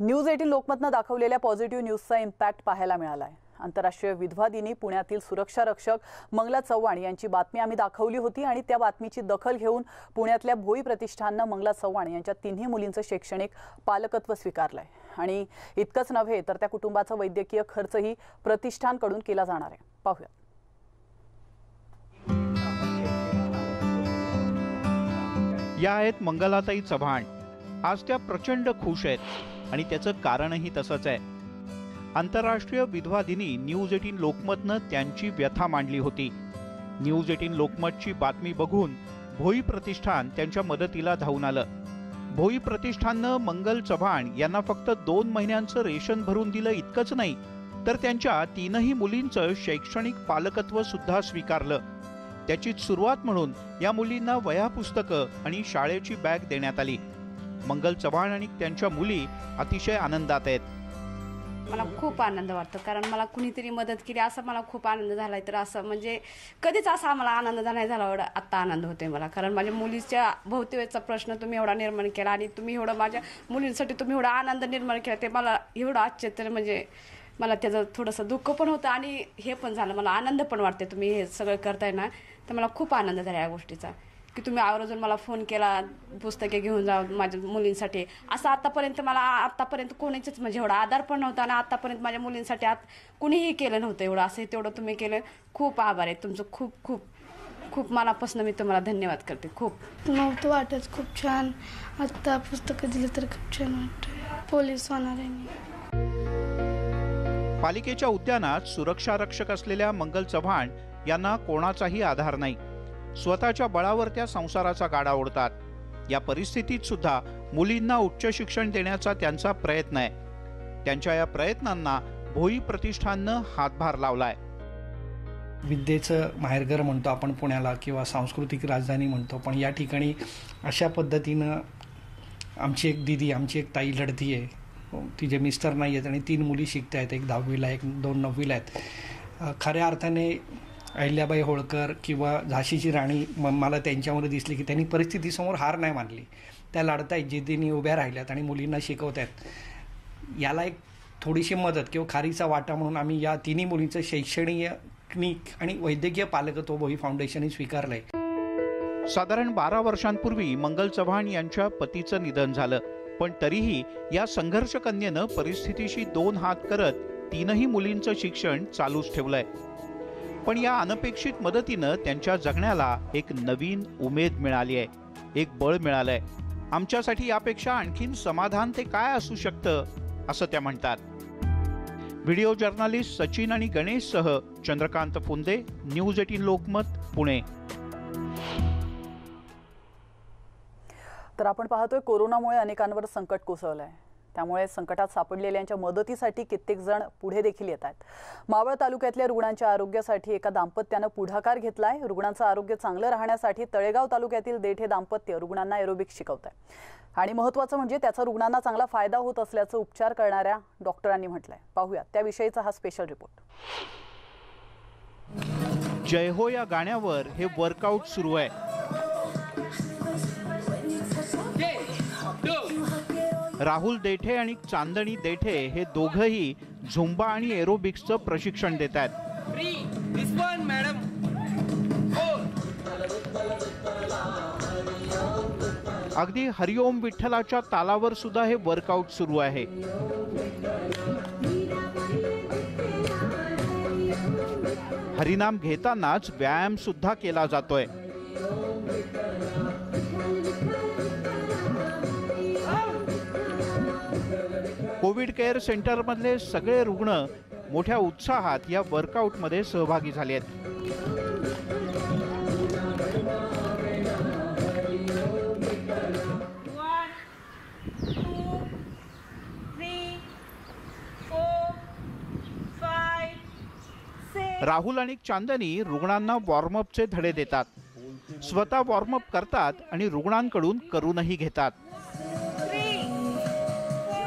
News 18 लोकमतनं दाखवलेल्या positive न्यूजचा impact पाहायला मिळाला आहे। आंतरराष्ट्रीय विधवा दिनी पुण्यातील सुरक्षा रक्षक मंगला चव्हाण यांची बातमी आम्ही दाखवली होती आणि त्या बातमीची दखल घेऊन पुण्यातल्या भोई प्रतिष्ठानने मंगला चव्हाण यांच्या तिन्ही मुलींचं शैक्षणिक पालकत्व स्वीकारलंय आणि इतकंच नव्हे तर त्या कुटुंबाचा वैद्यकीय खर्चही प्रतिष्ठानकडून केला जाणार आहे। पाहूया। या आहेत मंगलाताई चव्हाण। आज त्या प्रचंड खुश आहेत आणि त्याचं कारणही तसंच आहे। आंतरराष्ट्रीय विधवा दिनी न्यूज 18 लोकमतनं त्यांची व्यथा मांडली होती। न्यूज 18 लोकमतची बातमी बघून भोई प्रतिष्ठान त्यांच्या मदतीला धावून आलं। भोई प्रतिष्ठाननं मंगल चव्हाण यांना फक्त 2 महिन्यांचं रेशन भरून दिलं इतकंच नाही तर त्यांच्या तीनही मुलींचं शैक्षणिक पालकत्व सुद्धा स्वीकारलं। त्याची सुरुवात म्हणून या मुलींना वह्या पुस्तकं आणि शाळेची बॅग देण्यात आली। मंगल चव्हाण आणि त्यांच्या मुली अतिशय आनंदात आहेत। मला खूप आनंद वाटतो कारण मला कुणीतरी मदत केली असं मला खूप आनंद झालाय। तर असं म्हणजे कधीच असा मला आनंद नाही झाला एवढा आता आनंद होतोय मला कारण माझ्या मुलीच्या भोवतीचा प्रश्न तुम्ही एवढा निर्माण केला आणि तुम्ही एवढं माझ्या मुलींसाठी तुम्ही एवढा आनंद निर्माण केला ते मला एवढं आश्चर्य म्हणजे मला त्याचं थोडंसं दुःख पण होतं आणि हे पण झालं मला आनंद पण वाटते। तुम्ही हे सगळं करताय ना तर मला खूप आनंद झाला या गोष्टीचा की तुम्ही आवर्जून मला फोन केला पुस्तके घेऊन जा माझ्या मुलींसाठी। असं आतापर्यंत मला आतापर्यंत कोणीच म्हणजे एवढा आधार पण नव्हता आणि आतापर्यंत माझ्या मुलींसाठी कुणीही केलं नव्हतं एवढं असं तेवढं तुम्ही केलं। खूप आभार आहे तुमचं खूप खूप खूप मनापासून मी तुम्हाला धन्यवाद करते। खूप नव्हतं वाटत खूप छान आता पुस्तकं दिली तर खूप छान वाटतं। पोलीस होणार आहे मी। पालिकेच्या उद्यानात सुरक्षा रक्षक असलेल्या मंगल चव्हाण यांना कोणाचाही आधार नाही। स्वतःच्या बळावर त्या संसाराचा गाडा ओढतात। या परिस्थितीत सुद्धा मुलींना उच्च शिक्षण देण्याचा त्यांचा प्रयत्न आहे। त्यांच्या या प्रयत्नांना भोई प्रतिष्ठाननं हातभार लावलाय। विद्येचं माहेरघर म्हणतो आपण पुण्याला किंवा सांस्कृतिक राजधानी म्हणतो पण या ठिकाणी अशा पद्धतीनं आमची एक दीदी आमची एक ताई लढती आहे। तिचे मिस्टर नाही आहेत आणि 3 मुली शिकत आहेत, एक 10वीला एक 2 9वीला आहेत। खऱ्या अर्थाने अहिल्याबाई होळकर किंवा झाशीची राणी मला त्यांच्यामध्ये दिसली की त्यांनी परिस्थितीसमोर हार नाही मानली। त्या लढतायत जिद्दीने उभ्या राहिल्यात आणि मुलींना शिकवत आहेत। याला एक थोडीशी मदत किंवा खारीचा वाटा म्हणून आम्ही या तिन्ही मुलींचं शैक्षणिक आणि वैद्यकीय पालकत्व भोई फाउंडेशनने स्वीकारलंय। साधारण 12 वर्षांपूर्वी मंगल चव्हाण यांच्या पतीचं निधन झालं पण तरीही या संघर्ष कन्येनं परिस्थितीशी 2 हात करत तीनही मुलींचं शिक्षण चालूच ठेवलंय। पण या अनपेक्षित मदतीनं त्यांच्या जगण्याला एक नवीन उमेद मिळाली आहे, एक बळ मिळालंय। आमच्यासाठी यापेक्षा आणखीन समाधान ते काय असू शकतं असं त्या म्हणतात। व्हिडिओ जर्नलिस्ट सचिन आणि गणेशसह चंद्रकांत फुंदे, न्यूज 18 लोकमत, पुणे। तर आपण पाहतोय कोरोनामुळे अनेकांवर संकट कोसळलंय। त्यामुळे संकटात सापडलेल्यांच्या मदतीसाठी कित्येक जण पुढे देखील येत आहेत। मावळ तालुक्यातल्या रुग्णांच्या आरोग्यासाठी एका दाम्पत्याने पुढाकार घेतलाय। रुग्णांचं आरोग्य चांगलं राहण्यासाठी तळेगाव तालुक्यातील देठे दाम्पत्य रुग्णांना एरोबिक्स शिकवतंय आणि महत्त्वाचं म्हणजे त्याचा रुग्णांना चांगला फायदा होत असल्याचं उपचार करणाऱ्या डॉक्टरांनी म्हटलंय। पाहूया त्याविषयीचा हा स्पेशल रिपोर्ट। जय हो या गाण्यावर हे वर्कआउट सुरू आहे। राहुल देठे आणि चांदणी देठे हे दोघंही झुंबा आणि एरोबिक्सचं प्रशिक्षण देत आहेत। अगदी हरिओम विठ्ठलाच्या तालावर सुद्धा हे वर्कआउट सुरू आहे। हरिनाम घेतानाच व्यायाम सुद्धा केला जातोय। कोविड केअर सेंटर मधले सगळे रुग्ण मोठ्या उत्साहात या वर्कआउट मध्ये सहभागी झाले आहेत। राहुल आणि चांदनी रुग्णांना वॉर्मअपचे धडे देतात, स्वतः वॉर्मअप करतात आणि रुग्णांकडून करूनही घेतात।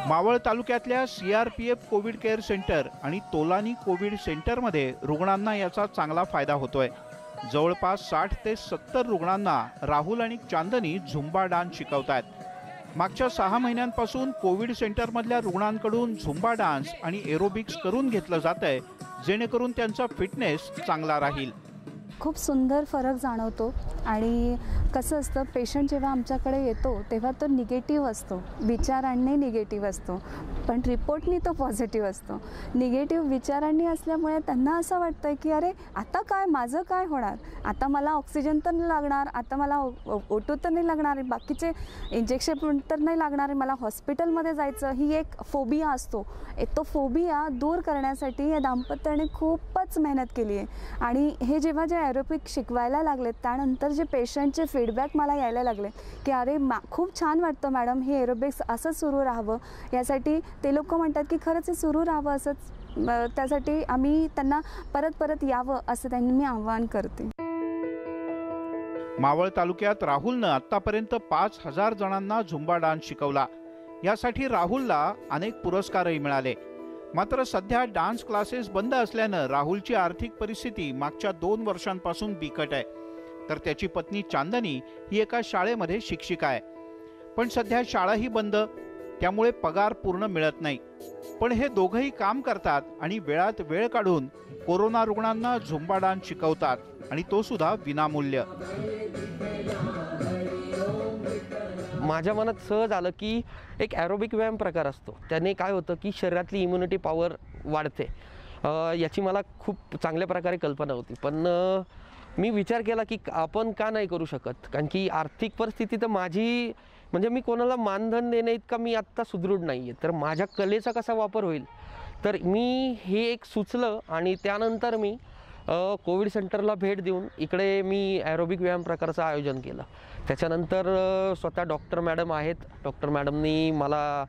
मावळ तालुक्यातल्या CRPF कोविड केअर सेंटर आणि तोलानी कोविड सेंटरमध्ये रुग्णांना याचा चांगला फायदा होतोय। जवळपास 60 ते 70 रुग्णांना राहुल आणि चांदनी झुंबा डान्स शिकवतात। मागच्या 6 महिन्यांपासून कोविड सेंटरमधल्या रुग्णांकडून झुंबा डान्स आणि एरोबिक्स करून घेतलं जातंय, जेणेकरून त्यांचा फिटनेस चांगला राहील. खूप सुंदर फरक जाणवतो. आणि कसं असतं, पेशंट जेव्हा आमच्याकडे येतो तेव्हा तो निगेटिव्ह असतो, विचारांनी निगेटिव्ह असतो, पण रिपोर्टनी तो पॉझिटिव्ह असतो. निगेटिव्ह विचारांनी असल्यामुळे त्यांना असं वाटतं की अरे आता काय, माझं काय होणार, आता मला ऑक्सिजन तर नाही लागणार, आता मला O2 तर नाही लागणार, बाकीचे इंजेक्शन तर नाही लागणार, मला हॉस्पिटलमध्ये जायचं, ही एक फोबिया असतो. तो फोबिया दूर करण्यासाठी या दाम्पत्याने खूपच मेहनत केली आहे. आणि हे जेव्हा जे ॲरोबिक शिकवायला लागलेत त्यानंतर जे पेशंटचे फीडबॅक मला यायला लागले की अरे खूप छान वाटतं मॅडम, हे एरोबिक्स असं सुरू राहावं. यासाठी ते लोक म्हणतात की खरंच हे सुरू राहावं असंच, त्यासाठी आम्ही त्यांना परत परत यावं असं त्यांनी मी आवाहन करते. मावळ तालुक्यात राहुलनं आतापर्यंत 5000 जणांना झुंबा डान्स शिकवला. यासाठी राहुलला अनेक पुरस्कारही मिळाले. मात्र सध्या डान्स क्लासेस बंद असल्यानं राहुलची आर्थिक परिस्थिती मागच्या 2 वर्षांपासून बिकट आहे. तर त्याची पत्नी चांदनी ही एका शाळेमध्ये शिक्षिका आहे. पण सध्या शाळाही बंद, त्यामुळे पगार पूर्ण मिळत नाही. पण हे दोघंही काम करतात आणि वेळात वेळ काढून कोरोना रुग्णांना झुंबा डान्स शिकवतात, आणि तो सुद्धा विनामूल्य. माझ्या मनात सहज आलं की एक ॲरोबिक व्यायाम प्रकार असतो, त्याने काय होतं की शरीरातली इम्युनिटी पॉवर वाढते. याची मला खूप चांगल्या प्रकारे कल्पना होती. पण मी विचार केला की आपण का नाही करू शकत, कारण की आर्थिक परिस्थिती तर माझी, म्हणजे मी कोणाला मानधन देणे इतका मी आत्ता सुदृढ नाही आहे. तर माझ्या कलेचा कसा वापर होईल, तर मी हे एक सुचलं. आणि त्यानंतर मी कोविड सेंटरला भेट देऊन इकडे मी ॲरोबिक व्यायाम प्रकाराचं आयोजन केलं. त्याच्यानंतर स्वतः डॉक्टर मॅडम आहेत, डॉक्टर मॅडमनी मला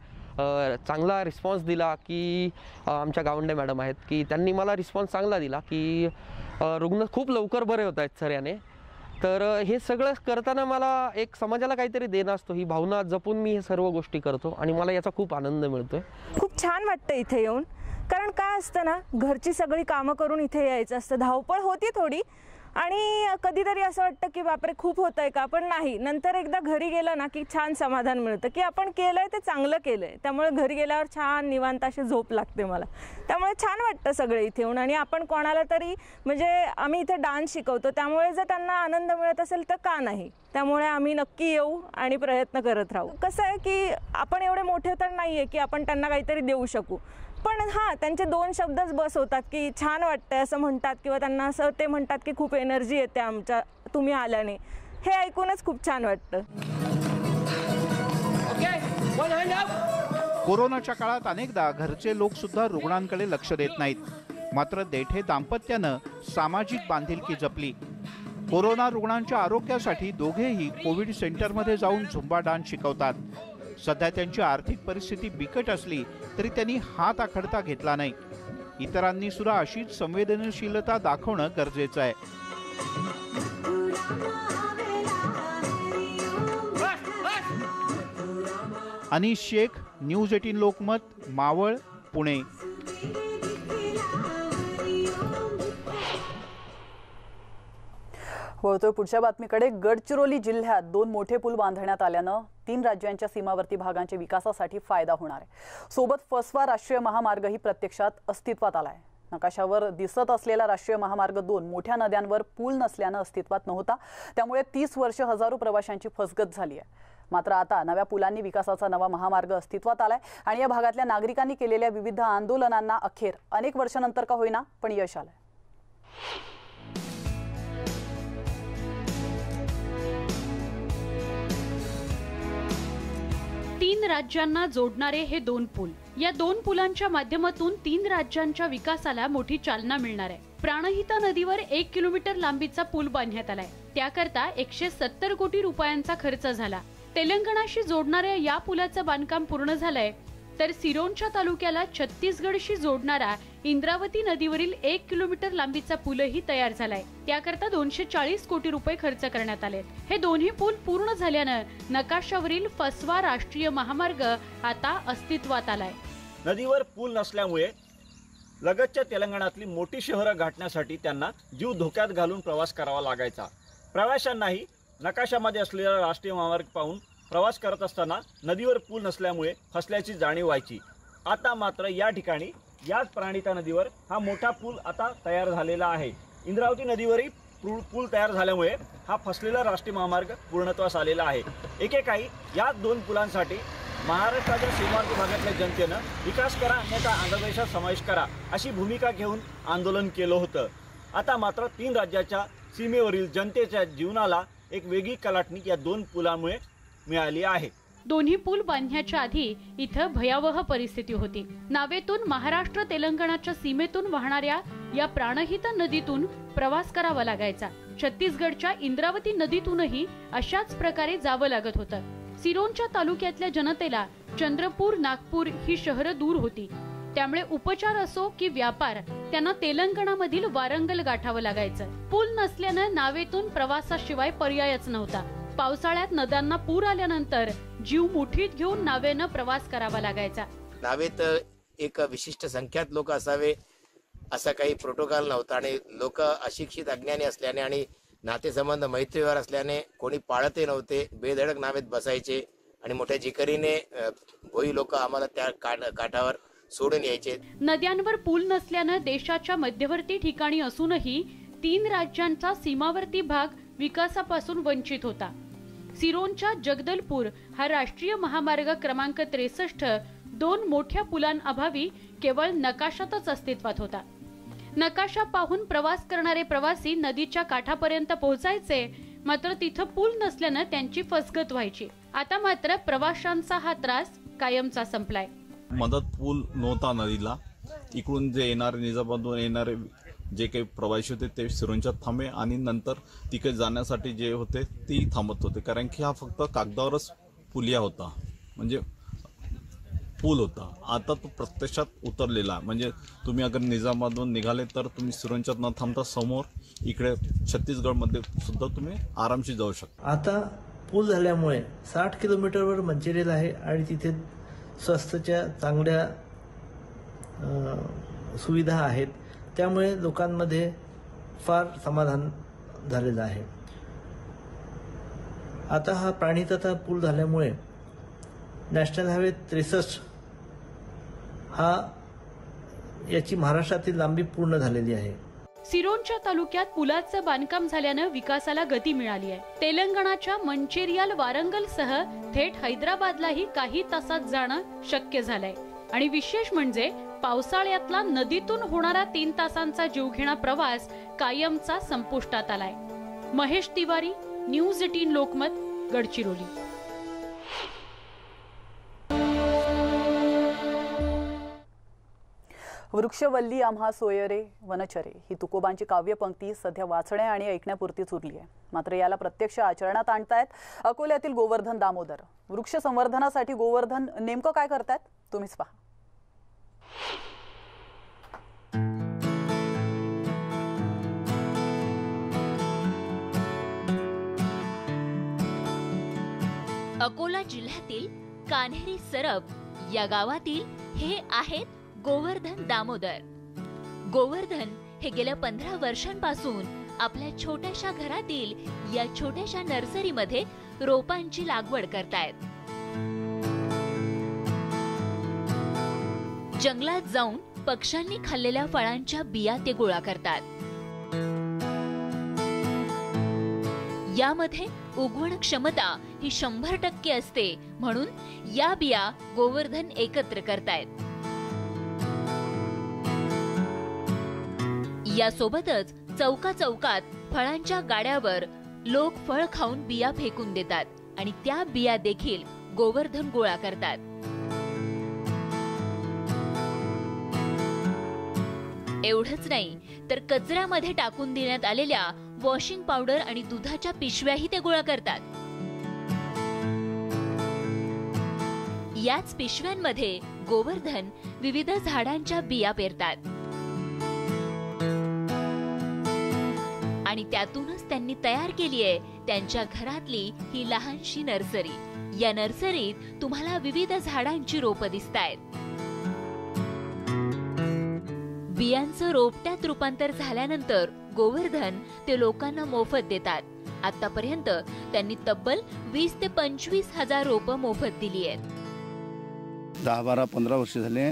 चांगला रिस्पॉन्स दिला. की आमच्या गावंडे मॅडम आहेत, की त्यांनी मला रिस्पॉन्स चांगला दिला की रुग्ण खूप लवकर बरे होत आहेत सर याने. तर हे सगळं करताना मला एक समाजाला काहीतरी देणं असतो, ही भावना जपून मी हे सर्व गोष्टी करतो आणि मला याचा खूप आनंद मिळतोय. खूप छान वाटतं इथे येऊन, कारण काय असतं ना, घरची सगळी कामं करून इथे यायचं असतं, धावपळ होती थोडी. आणि कधीतरी असं वाटतं की बापरे खूप होतं आहे का, पण नाही, नंतर एकदा घरी गेलं ना की छान समाधान मिळतं की आपण केलं आहे ते चांगलं केलं आहे. त्यामुळे घरी गेल्यावर छान निवांत अशी झोप लागते मला. त्यामुळे छान वाटतं सगळे इथे येऊन. आणि आपण कोणाला तरी, म्हणजे आम्ही इथे डान्स शिकवतो, त्यामुळे जर त्यांना आनंद मिळत असेल तर का नाही. त्यामुळे आम्ही नक्की येऊ आणि प्रयत्न करत राहू. कसं आहे की आपण एवढे मोठे तर नाही आहे की आपण त्यांना काहीतरी देऊ शकू, पण हां, त्यांचे 2 शब्दच बस होतात की छान वाटतंय असं म्हणतात, किंवा त्यांना असं ते म्हणतात की खूप एनर्जी येते आमच्या तुम्ही आल्याने. हे ऐकूनच खूप छान वाटतं. कोरोनाच्या काळात अनेकदा घरचे लोक सुद्धा रुग्णांकडे लक्ष देत नाहीत. मात्र देठे दाम्पत्यानं सामाजिक बांधिलकी जपली. कोरोना रुग्णांच्या आरोग्यासाठी दोघेही कोविड सेंटरमध्ये जाऊन झुंबा डान्स शिकवतात. सध्या त्यांची आर्थिक परिस्थिती बिकट असली तरी त्यांनी हात आखडता घेतला नाही. इतरांनी सुद्धा अशीच संवेदनशीलता दाखवणं गरजेचं आहे. अनीश शेख, न्यूज 18 लोकमत, मावळ, पुणे. वळतोय पुढच्या बातमीकडे. गडचिरोली जिल्ह्यात 2 मोठे पूल बांधण्यात आल्यानं 3 राज्यांच्या सीमावर्ती भागांच्या विकासासाठी फायदा होणार आहे. सोबत फसवा राष्ट्रीय महामार्गही प्रत्यक्षात अस्तित्वात आलाय. नकाशावर दिसत असलेला राष्ट्रीय महामार्ग 2 मोठ्या नद्यांवर पूल नसल्यानं अस्तित्वात नव्हता. त्यामुळे 30 वर्ष हजारो प्रवाशांची फसगत झाली आहे. मात्र आता नव्या पुलांनी विकासाचा नवा महामार्ग अस्तित्वात आलाय आणि या भागातल्या नागरिकांनी केलेल्या विविध आंदोलनांना अखेर अनेक वर्षानंतर का होईना पण यश आलंय. 3 राज्यांना जोडणारे हे 2 पूल, या 2 पुलांच्या माध्यमातून 3 राज्यांच्या विकासाला मोठी चालना मिळणार आहे. प्राणहिता नदीवर 1 किलोमीटर लांबीचा पूल बांधण्यात आलाय. त्याकरता 170 कोटी रुपयांचा खर्च झाला. तेलंगणाशी जोडणाऱ्या या पुलाचं बांधकाम पूर्ण झालंय. तर सिरोंचा तालुक्याला छत्तीसगडशी जोडणारा इंद्रावती नदीवरील 1 किलोमीटर लांबीचा पूलही तयार झालाय. त्याकरता 240 कोटी रुपये खर्च करण्यात आले. हे दोन्ही पूल पूर्ण झाल्यानं नकाशावरील फसवा राष्ट्रीय महामार्ग आता अस्तित्वात आलाय. नदीवर पूल नसल्यामुळे लगतच्या तेलंगणातली मोठी शहरं गाठण्यासाठी त्यांना जीव धोक्यात घालून प्रवास करावा लागायचा. प्रवाशांनाही नकाशामध्ये असलेला राष्ट्रीय महामार्ग पाहून प्रवास करत असताना नदीवर पूल नसल्यामुळे फसल्याची जाणीव व्हायची। आता मात्र या ठिकाणी याच प्राणिता नदीवर हा मोठा पूल आता तयार झालेला आहे। इंद्रावती नदीवरही पूल तयार झाल्यामुळे हा फसलेला राष्ट्रीय महामार्ग पूर्णत्वास आलेला आहे। एकेकाळी या 2 पुलांसाठी महाराष्ट्राच्या सीमावर्ती भागातल्या जनतेनं विकास करा अन्यथा आंध्रप्रदेशात समावेश करा अशी भूमिका घेऊन आंदोलन केलं होतं। आता मात्र 3 राज्याच्या सीमेवरील जनतेच्या जीवनाला एक वेगळी कलाटणी या 2 पुलांमुळे मिळाली आहे। दोन्ही पूल बांधण्याच्या आधी इथं भयावह परिस्थिती होती। नावेतून महाराष्ट्र तेलंगणाच्या सीमेतून वाहणाऱ्या या प्राणहिता नदीतून प्रवास करावा लागायचा। छत्तीसगडच्या इंद्रावती नदीतूनही अशाच प्रकारे जावं लागत होतं। सिरोंचा तालुक्यातल्या जनतेला चंद्रपूर, नागपूर ही शहरं दूर होती, त्यामुळे उपचार असो की व्यापार त्यांना तेलंगणामधील वारंगल गाठावं लागायचं। पूल नसल्यानं नावेतून प्रवासाशिवाय पर्यायच नव्हता। पावसाळ्यात नद्यांना पूर आल्यानंतर जीव मुठीत घेऊन नावेनं प्रवास करावा लागायचा। नावेत एक विशिष्ट संख्यात लोक असावे असा काही प्रोटोकॉल नव्हता आणि लोक अशिक्षित अज्ञानी असल्याने आणि नातेसंबंध मैत्रीवर असल्याने कोणी पाळतही नव्हते। बेधडक नावेत बसायचे आणि मोठ्या जिकरीने भोई लोक आम्हाला त्या काठावर सोडून यायचे। नद्यांवर पूल नसल्यानं देशाच्या मध्यवर्ती ठिकाणी असूनही 3 राज्यांचा सीमावर्ती भाग विकासापासून वंचित होता। सिरोंचा जगदलपूर हा राष्ट्रीय महामार्ग क्रमांक 63 2 मोठ्या पुलांअभावी केवळ नकाशातच अस्तित्वात होता। नकाशा पाहून प्रवास करणारे प्रवासी नदीच्या काठापर्यंत पोहोचायचे, मात्र तिथं पूल नसल्यानं त्यांची फसगत व्हायची। आता मात्र प्रवाशांचा हा त्रास कायमचा संपलाय। मदत पूल नव्हता नदीला, इकडून जे येणारे निजामाबादहून येणारे जे काही प्रवासी होते ते सिरोंच्यात थांबे आणि नंतर तिकडे जाण्यासाठी जे होते ती थांबत होते, कारण की हा फक्त कागदावरच पुलिया होता, म्हणजे पूल होता। आता तो प्रत्यक्षात उतरलेला, म्हणजे तुम्ही अगर निजामाबादहून निघाले तर तुम्ही सिरोंच्यात न थांबता समोर इकडे छत्तीसगडमध्ये सुद्धा तुम्ही आरामशी जाऊ शकता। आता पूल झाल्यामुळे 60 किलोमीटरवर मंचिरेल आहे आणि तिथे स्वस्तच्या चांगल्या सुविधा आहेत, त्यामुळे लोकांमध्ये फार समाधान झालेलं आहे। आता हा प्राणहिता पूल झाल्यामुळे नॅशनल हायवे 63 हा याची महाराष्ट्रातील लांबी पूर्ण झालेली आहे। सिरोंचा तालुक्यात पुलाचं बांधकाम झाल्यानं विकासाला गती मिळाली आहे। तेलंगणाच्या मंचेरियाल वारंगलसह थेट हैदराबादलाही काही तासात जाणं शक्य झालंय। आणि विशेष म्हणजे पावसाळ्यातला नदीतून होणारा 3 तासांचा जीवघेणा प्रवास कायमचा संपुष्टात आलाय। महेश तिवारी, न्यूज 18 लोकमत, गडचिरोली। वृक्षवल्ली आम्हा सोयरे वनचरे ही तुकोबांची काव्यपंक्ती सध्या वाचण्या आणि ऐकण्यापुरतीच उरली आहे, मात्र याला प्रत्यक्ष आचरणात आणतायत अकोल्यातील गोवर्धन दामोदर। वृक्ष संवर्धनासाठी गोवर्धन नेमकं काय करतायत तुम्हीच पहा। अकोला जिल्ह्यातील कान्हेरी सरब या गावातील हे आहेत गोवर्धन दामोदर। गोवर्धन हे गेल्या 15 वर्षांपासून आपल्या छोट्याशा घरातील या छोट्याशा नर्सरीमध्ये रोपांची लागवड करतायत। जंगलात जाऊन पक्ष्यांनी खाल्लेल्या फळांच्या बिया ते गोळा करतात। यामध्ये उगवण क्षमता ही 100% असते, म्हणून या बिया गोवर्धन एकत्र करतायत। यासोबतच चौका चौकात फळांच्या गाड्यावर लोक फळ खाऊन बिया फेकून देतात आणि त्या बिया देखील गोवर्धन गोळा करतात। एवढंच नाही तर कचऱ्यामध्ये टाकून देण्यात आलेल्या वॉशिंग पावडर आणि दुधाच्या पिशव्याही ते गोळा करतात। याच पिशव्यांमध्ये गोवर्धन विविध झाडांच्या बिया पेरतात आणि त्यातूनच त्यांनी तयार केली आहे त्यांच्या घरातली ही लहानशी नर्सरी। या नर्सरीत तुम्हाला विविध झाडांची रोपं दिसतायत। बियांचं रोपट्यात रूपांतर झाल्यानंतर गोवर्धन ते लोकांना मोफत देतात आतापर्यंत त्यांनी तब्बल 20 ते 25 हजार रोपं मोफत दिली आहेत. 10, 12, 15 वर्ष झाले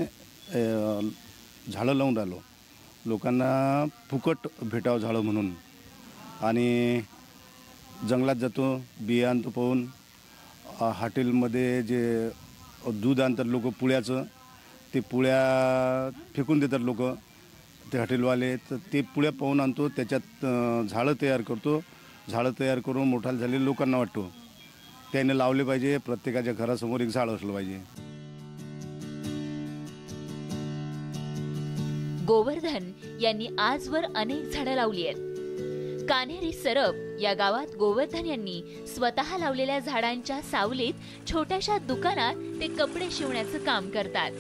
झाडं लावून राहिलो. लोकांना फुकट भेटावं झाडं म्हणून. आणि जंगलात जातो, बिया आणतो पाहून. हॉटेलमध्ये जे दूध आणतात लोक पुळ्याचं, ते पुळ्या फेकून देतात लोक, ते हॉटेलवाले. तर ते पुळ्या पाहून आणतो, त्याच्यात झाडं तयार करतो. झाडं तयार करून मोठाले झाले लोकांना वाटतो त्याने लावले पाहिजे. प्रत्येकाच्या घरासमोर एक झाड असलं पाहिजे. गोवर्धन यांनी आजवर अनेक झाडं लावली आहेत. कान्हेरी सरप या गावात गोवर्धन यांनी स्वतः लावलेल्या झाडांच्या सावलीत छोट्याशा दुकानात ते कपडे शिवण्याचं काम करतात.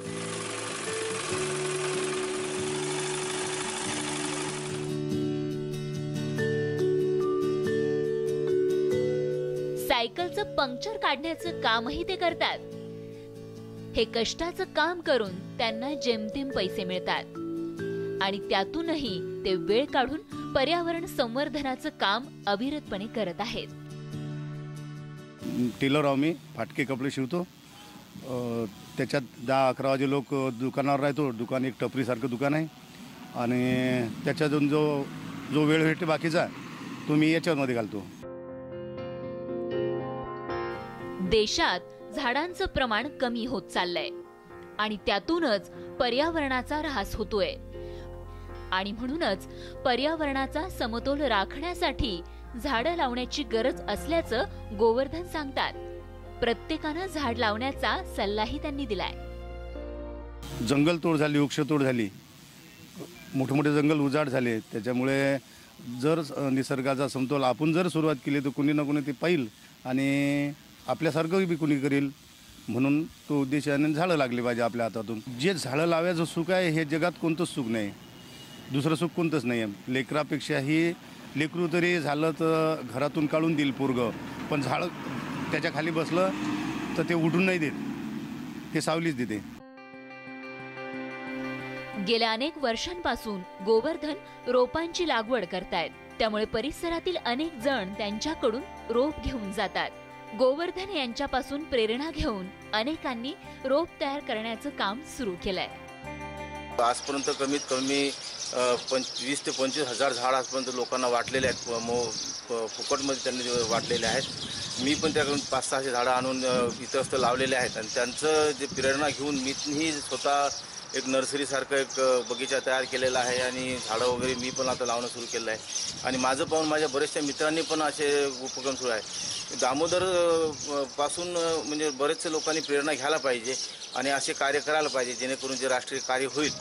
सायकलचं पंक्चर काढण्याचं कामही ते करतात. हे कष्टाचं काम करून त्यांना जेमतेम पैसे मिळतात आणि त्यातूनही ते वेळ काढून पर्यावरण संवर्धनाचं काम अविरतपणे करत आहेत. टेलर आहो मी, फाटके कपडे शिवतो. त्याच्यात 10-11 वाजे लोक दुकानावर राहतो. दुकान एक टपरीसारखं दुकान आहे आणि त्याच्यातून जो वेळ भेटते बाकीचा तो मी याच्यामध्ये घालतो. देशात झाडांचं प्रमाण कमी होत चाललंय आणि त्यातूनच पर्यावरणाचा ऱ्हास होतोय. आणि म्हणूनच पर्यावरणाचा समतोल राखण्यासाठी झाडं लावण्याची गरज असल्याचं गोवर्धन सांगतात. प्रत्येकानं झाड लावण्याचा सल्लाही त्यांनी दिलाय. जंगलतोड झाली, वृक्षतोड झाली, मोठे मोठे जंगल उजाड झाले. त्याच्यामुळे जर निसर्गाचा समतोल आपण जर सुरुवात केली तर कुणी ना कुणी ते पाहिल आणि आपल्यासारखं बी कुणी करेल. म्हणून तो उद्देशाने झाडं लागले पाहिजे आपल्या हातातून. जे झाडं लावायचं सुख आहे हे जगात कोणतंच सुख नाही, दुसरं सुख कोणतंच नाही आहे. लेकरापेक्षाही लेकरू तरी झालं तर घरातून काढून देईल पोरगं, पण झाडं त्याच्या खाली बसलं तर ते उडून नाही देत, ते सावलीच देते. गेल्या अनेक वर्षांपासून गोवर्धन रोपांची लागवड करतायत. त्यामुळे परिसरातील अनेक जण त्यांच्याकडून रोप घेऊन जातात. गोवर्धन यांच्यापासून प्रेरणा घेऊन अनेकांनी रोप तयार करण्याचं काम सुरू केलंय. आजपर्यंत कमीत कमी 20 ते 25 हजार झाड आजपर्यंत लोकांना वाटलेले आहेत. फुकटमध्ये त्यांनी वाटलेले आहेत. मी पण त्याकडून 5-600 झाडं आणून इतरस्त लावलेले आहेत आणि त्यांचं जे प्रेरणा घेऊन मीही स्वतः एक नर्सरीसारखं एक बगीचा तयार केलेला आहे आणि झाडं वगैरे मी पण आता लावणं सुरू केलं आहे. आणि माझं पाहून माझ्या बरेचशा मित्रांनी पण असे उपक्रम सुरू आहे. दामोदर पासून म्हणजे बरेचसे लोकांनी प्रेरणा घ्यायला पाहिजे आणि असे कार्य करायला पाहिजे जेणेकरून जे राष्ट्रीय कार्य होईल.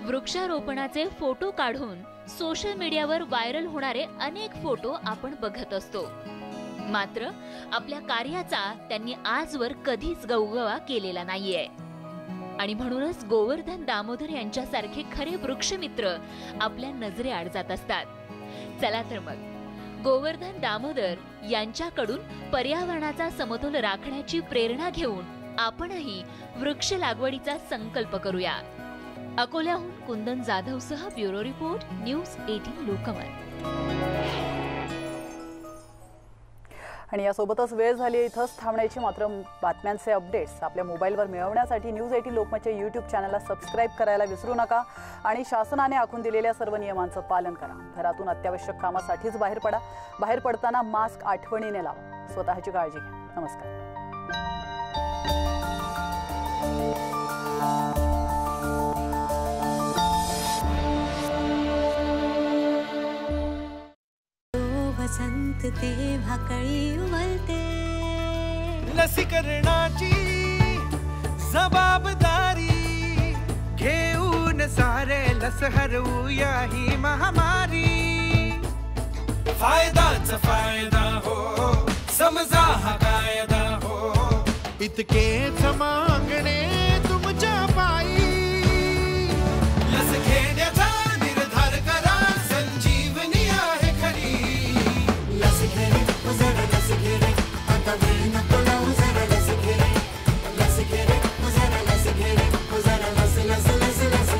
वृक्षारोपणाचे फोटो काढून सोशल मीडियावर व्हायरल होणारे अनेक फोटो आपण बघत असतो. मात्र आपल्या कार्याचा त्यांनी आजवर कधीच गवगवा केलेला नाहीये. आणि म्हणूनच गोवर्धन दामोदर यांच्यासारखे खरे वृक्षमित्र आपल्या नजरेआड जात असतात. चला तर मग गोवर्धन दामोदर यांच्याकडून पर्यावरणाचा समतोल राखण्याची प्रेरणा घेऊन आपणही वृक्ष लागवडीचा संकल्प करूया. अकोल्याहून कुंदन जाधवसह ब्युरो रिपोर्ट, न्यूज 18 लोकमत. आणि यासोबतच वेळ झाली इथंच थांबण्याची. मात्र बातम्यांचे अपडेट्स आपल्या मोबाईलवर मिळवण्यासाठी न्यूज 18 लोकमतच्या यूट्यूब चॅनलला सबस्क्राईब करायला विसरू नका आणि शासनाने आखून दिलेल्या सर्व नियमांचं पालन करा. घरातून अत्यावश्यक कामासाठीच बाहेर पडा. बाहेर पडताना मास्क आठवणीने लावा. स्वतःची काळजी घ्या. नमस्कार. वसंत तेव्हा कळी उमलते. लसीकरणाची जबाबदारी घेऊन सारे लस हरवूया ही महामारी. फायदाच फायदा हो, समजा हा कायदा हो. इतकेच मागणे तुमच्या पायी. लस घेण्याचा निर्धार करा, संजीवनी आहे खरी. लस घे रे, जरा लस घे रे, आता वेळ नको लावू, जरा लस घे रे. लस घे रे, जरा लस घे रे, जरा लस लस लस लस.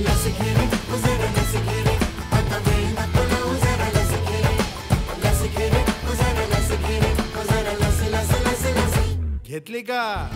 लस घे रे, जरा लस घे रे, आता वेळ नको लावू, जरा लस घेतली का?